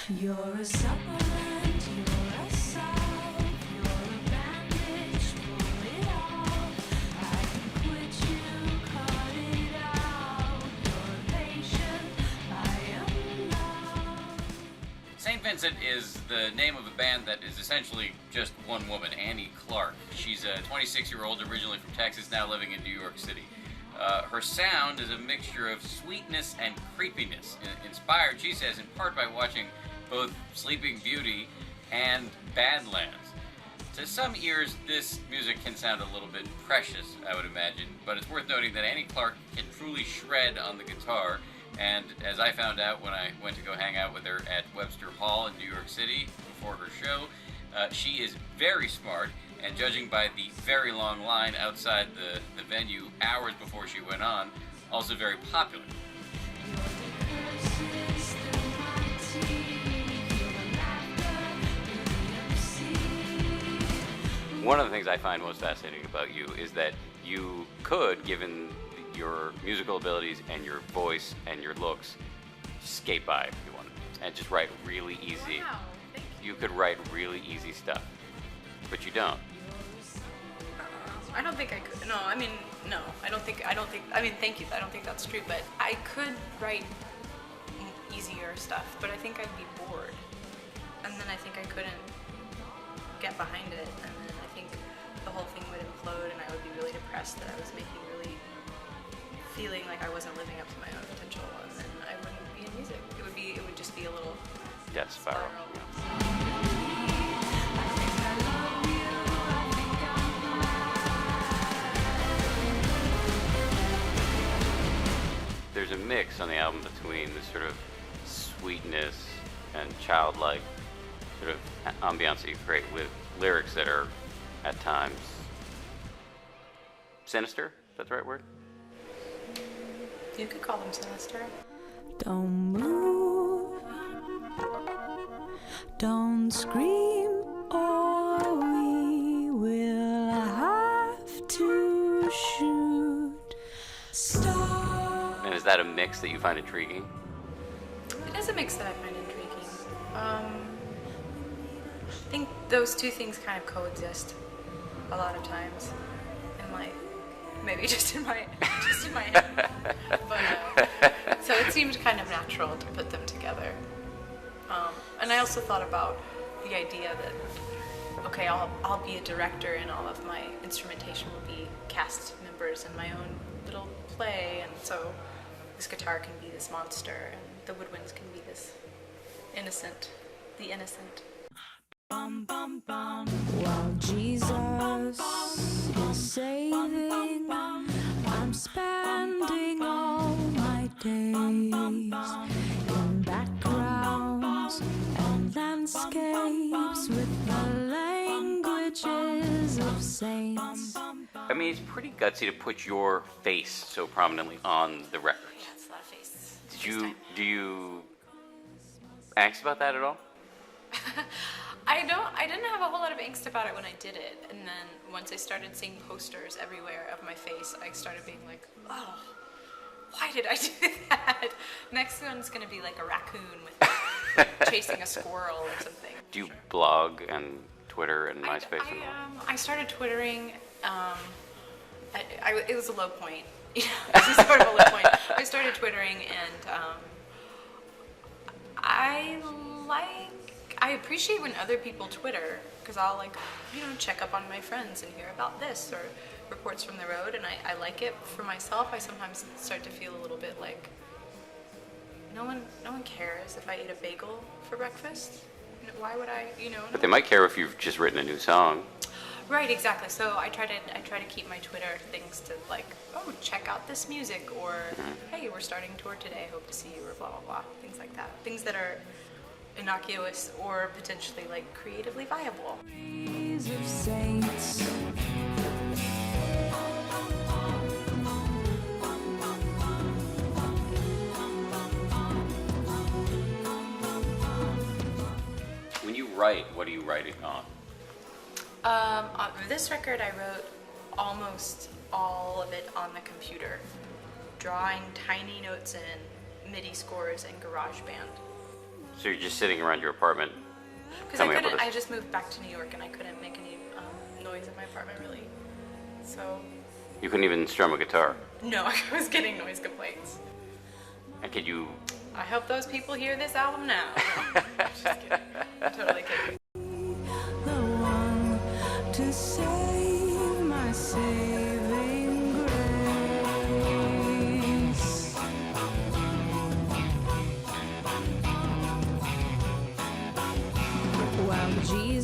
You're a supplement, you're a salve, you're a bandage, pull it off. I can quit you, cut it out. You're a patient, I am love. St. Vincent is the name of a band that is essentially just one woman, Annie Clark. She's a 26-year-old originally from Texas, now living in New York City. Her sound is a mixture of sweetness and creepiness, inspired, she says, in part by watching both Sleeping Beauty and Badlands. To some ears, this music can sound a little bit precious, I would imagine, but it's worth noting that Annie Clark can truly shred on the guitar, and as I found out when I went to go hang out with her at Webster Hall in New York City before her show, she is very smart, and judging by the very long line outside the venue hours before she went on, also very popular. One of the things I find most fascinating about you is that you could, given your musical abilities and your voice and your looks, skate by everyone and just write really easy. Wow, thank you could write really easy stuff, but you don't. I don't think I could. No, I mean, no. I don't think, I mean, thank you. I don't think that's true, but I could write easier stuff, but I think I'd be bored. And then I think I couldn't get behind it, and then I think the whole thing would implode, and I would be really depressed that I was feeling like I wasn't living up to my own potential, and then I wouldn't be in music. It would just be a little Spiral. There's a mix on the album between this sort of sweetness and childlike sort of ambiance that you create with lyrics that are at times sinister. Is that the right word? You could call them sinister. Don't move, don't scream, or we will have to shoot. Stop. And is that a mix that you find intriguing? It is a mix that I find intriguing. I think those two things kind of coexist a lot of times, and like maybe just in my head. But so it seemed kind of natural to put them together. And I also thought about the idea that okay, I'll be a director, and all of my instrumentation will be cast members in my own little play, and so this guitar can be this monster, and the woodwinds can be this the innocent. While Jesus is saving, I'm spending all my days in backgrounds and landscapes with the languages of saints. I mean, it's pretty gutsy to put your face so prominently on the record. Yeah, it's a lot of face. Do you angst about that at all? I didn't have a whole lot of angst about it when I did it, and then once I started seeing posters everywhere of my face, I started being like, oh, why did I do that? Next one's gonna be like a raccoon with chasing a squirrel or something. Do you blog and Twitter and MySpace? I started twittering. It was a low point. You know, it was sort of a low point. I started twittering, and I appreciate when other people Twitter, because I'll check up on my friends and hear about this or reports from the road, and I like it for myself. I sometimes start to feel a little bit like no one cares if I eat a bagel for breakfast. Why would I, But they might care if you've just written a new song. Right, exactly. So I try to keep my Twitter things to like, oh, check out this music, or hey, we're starting tour today, hope to see you, or blah blah blah, things like that. Things that are innocuous or potentially like creatively viable. Of saints. When you write, what are you writing on? On this record, I wrote almost all of it on the computer, drawing tiny notes in MIDI scores and GarageBand. So you're just sitting around your apartment, Because coming up with I this. just moved back to New York and I couldn't make any noise in my apartment really. So, You couldn't even strum a guitar. no, I was getting noise complaints. And could you? I hope those people hear this album now. No, just kidding. Totally kidding. The one to save my saving grace. While Jesus